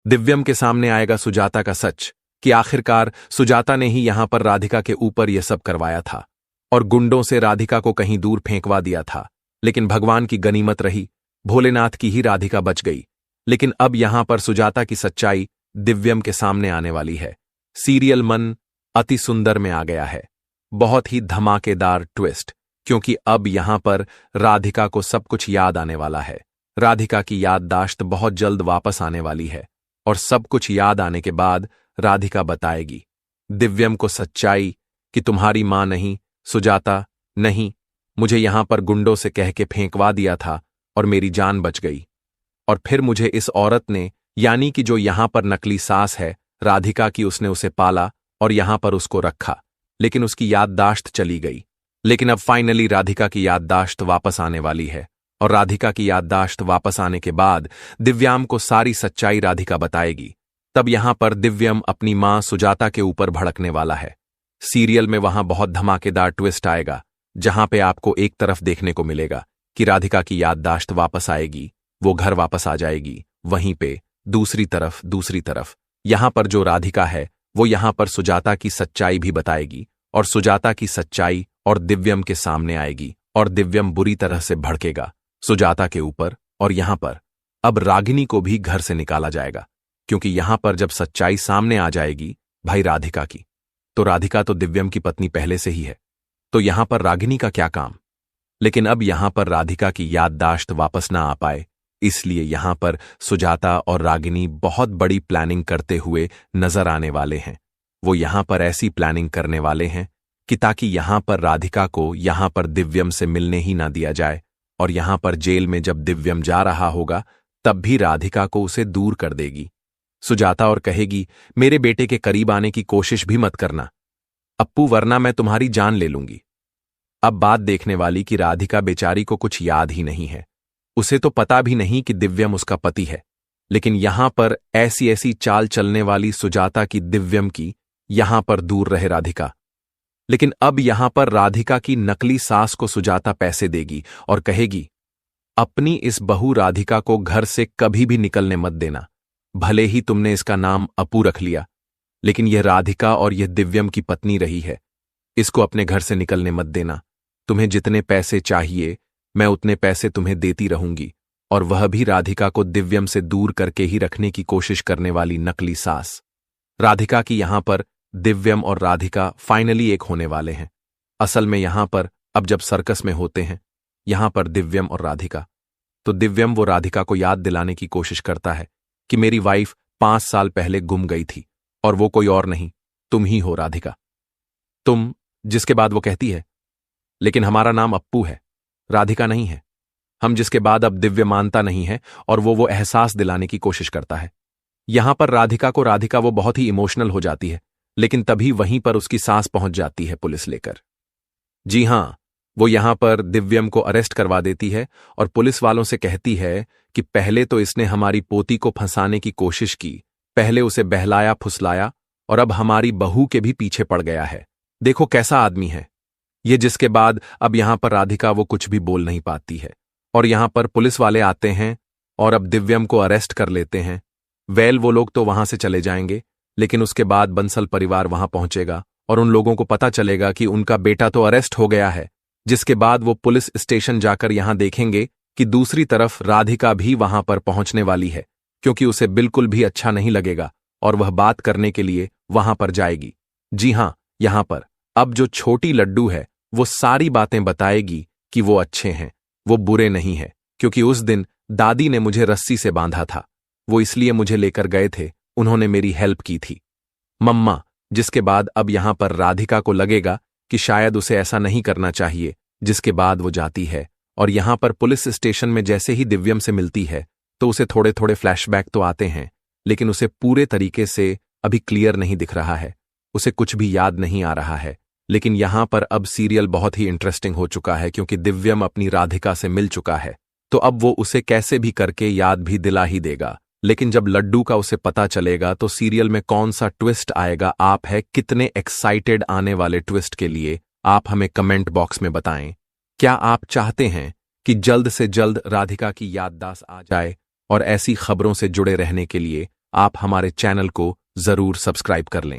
दिव्यम के सामने आएगा सुजाता का सच कि आखिरकार सुजाता ने ही यहां पर राधिका के ऊपर यह सब करवाया था और गुंडों से राधिका को कहीं दूर फेंकवा दिया था। लेकिन भगवान की गनीमत रही, भोलेनाथ की ही राधिका बच गई। लेकिन अब यहां पर सुजाता की सच्चाई दिव्यम के सामने आने वाली है। सीरियल मन अति सुंदर में आ गया है। बहुत ही धमाकेदार ट्विस्ट, क्योंकि अब यहां पर राधिका को सब कुछ याद आने वाला है। राधिका की याददाश्त बहुत जल्द वापस आने वाली है और सब कुछ याद आने के बाद राधिका बताएगी दिव्यम को सच्चाई कि तुम्हारी मां नहीं, सुजाता नहीं, मुझे यहां पर गुंडों से कह के फेंकवा दिया था और मेरी जान बच गई। और फिर मुझे इस औरत ने, यानी कि जो यहां पर नकली सास है राधिका की, उसने उसे पाला और यहां पर उसको रखा, लेकिन उसकी याददाश्त चली गई। लेकिन अब फाइनली राधिका की याददाश्त वापस आने वाली है और राधिका की याददाश्त वापस आने के बाद दिव्याम को सारी सच्चाई राधिका बताएगी। तब यहां पर दिव्यम अपनी मां सुजाता के ऊपर भड़कने वाला है। सीरियल में वहां बहुत धमाकेदार ट्विस्ट आएगा, जहां पे आपको एक तरफ देखने को मिलेगा कि राधिका की याददाश्त वापस आएगी, वो घर वापस आ जाएगी, वहीं पे दूसरी तरफ यहां पर जो राधिका है वो यहां पर सुजाता की सच्चाई भी बताएगी और सुजाता की सच्चाई और दिव्यम के सामने आएगी और दिव्यम बुरी तरह से भड़केगा सुजाता के ऊपर। और यहां पर अब रागिनी को भी घर से निकाला जाएगा, क्योंकि यहां पर जब सच्चाई सामने आ जाएगी भाई राधिका की, तो राधिका तो दिव्यम की पत्नी पहले से ही है, तो यहां पर रागिनी का क्या काम। लेकिन अब यहां पर राधिका की याददाश्त वापस ना आ पाए, इसलिए यहां पर सुजाता और रागिनी बहुत बड़ी प्लानिंग करते हुए नजर आने वाले हैं। वो यहां पर ऐसी प्लानिंग करने वाले हैं कि ताकि यहां पर राधिका को यहां पर दिव्यम से मिलने ही ना दिया जाए, और यहां पर जेल में जब दिव्यम जा रहा होगा तब भी राधिका को उसे दूर कर देगी सुजाता और कहेगी मेरे बेटे के करीब आने की कोशिश भी मत करना अप्पू, वरना मैं तुम्हारी जान ले लूंगी। अब बात देखने वाली कि राधिका बेचारी को कुछ याद ही नहीं है, उसे तो पता भी नहीं कि दिव्यम उसका पति है। लेकिन यहां पर ऐसी ऐसी चाल चलने वाली सुजाता की दिव्यम की यहां पर दूर रहे राधिका। लेकिन अब यहां पर राधिका की नकली सास को सुजाता पैसे देगी और कहेगी अपनी इस बहू राधिका को घर से कभी भी निकलने मत देना, भले ही तुमने इसका नाम अप्पू रख लिया, लेकिन यह राधिका और यह दिव्यम की पत्नी रही है, इसको अपने घर से निकलने मत देना। तुम्हें जितने पैसे चाहिए मैं उतने पैसे तुम्हें देती रहूंगी, और वह भी राधिका को दिव्यम से दूर करके ही रखने की कोशिश करने वाली नकली सास। राधिका की यहां पर दिव्यम और राधिका फाइनली एक होने वाले हैं। असल में यहां पर अब जब सर्कस में होते हैं यहां पर दिव्यम और राधिका, तो दिव्यम वो राधिका को याद दिलाने की कोशिश करता है कि मेरी वाइफ 5 साल पहले गुम गई थी और वो कोई और नहीं, तुम ही हो राधिका, तुम। जिसके बाद वो कहती है लेकिन हमारा नाम अप्पू है, राधिका नहीं है हम, जिसके बाद अब दिव्य मानता नहीं है और वो एहसास दिलाने की कोशिश करता है। यहां पर राधिका वो बहुत ही इमोशनल हो जाती है, लेकिन तभी वहीं पर उसकी सास पहुंच जाती है पुलिस लेकर। जी हां, वो यहां पर दिव्यम को अरेस्ट करवा देती है और पुलिस वालों से कहती है कि पहले तो इसने हमारी पोती को फंसाने की कोशिश की, पहले उसे बहलाया फुसलाया और अब हमारी बहू के भी पीछे पड़ गया है, देखो कैसा आदमी है ये। जिसके बाद अब यहां पर राधिका वो कुछ भी बोल नहीं पाती है और यहां पर पुलिस वाले आते हैं और अब दिव्यम को अरेस्ट कर लेते हैं। वेल वो लोग तो वहां से चले जाएंगे, लेकिन उसके बाद बंसल परिवार वहां पहुंचेगा और उन लोगों को पता चलेगा कि उनका बेटा तो अरेस्ट हो गया है। जिसके बाद वो पुलिस स्टेशन जाकर यहां देखेंगे कि दूसरी तरफ राधिका भी वहां पर पहुंचने वाली है, क्योंकि उसे बिल्कुल भी अच्छा नहीं लगेगा और वह बात करने के लिए वहां पर जाएगी। जी हां, यहां पर अब जो छोटी लड्डू है वो सारी बातें बताएगी कि वो अच्छे हैं, वो बुरे नहीं है, क्योंकि उस दिन दादी ने मुझे रस्सी से बांधा था, वो इसलिए मुझे लेकर गए थे, उन्होंने मेरी हेल्प की थी मम्मा। जिसके बाद अब यहां पर राधिका को लगेगा कि शायद उसे ऐसा नहीं करना चाहिए, जिसके बाद वो जाती है और यहां पर पुलिस स्टेशन में जैसे ही दिव्यम से मिलती है तो उसे थोड़े थोड़े फ्लैशबैक तो आते हैं, लेकिन उसे पूरे तरीके से अभी क्लियर नहीं दिख रहा है, उसे कुछ भी याद नहीं आ रहा है। लेकिन यहां पर अब सीरियल बहुत ही इंटरेस्टिंग हो चुका है, क्योंकि दिव्यम अपनी राधिका से मिल चुका है, तो अब वो उसे कैसे भी करके याद भी दिला ही देगा। लेकिन जब लड्डू का उसे पता चलेगा तो सीरियल में कौन सा ट्विस्ट आएगा, आप है कितने एक्साइटेड आने वाले ट्विस्ट के लिए, आप हमें कमेंट बॉक्स में बताएं। क्या आप चाहते हैं कि जल्द से जल्द राधिका की याददाश्त आ जाए? और ऐसी खबरों से जुड़े रहने के लिए आप हमारे चैनल को जरूर सब्सक्राइब कर लें।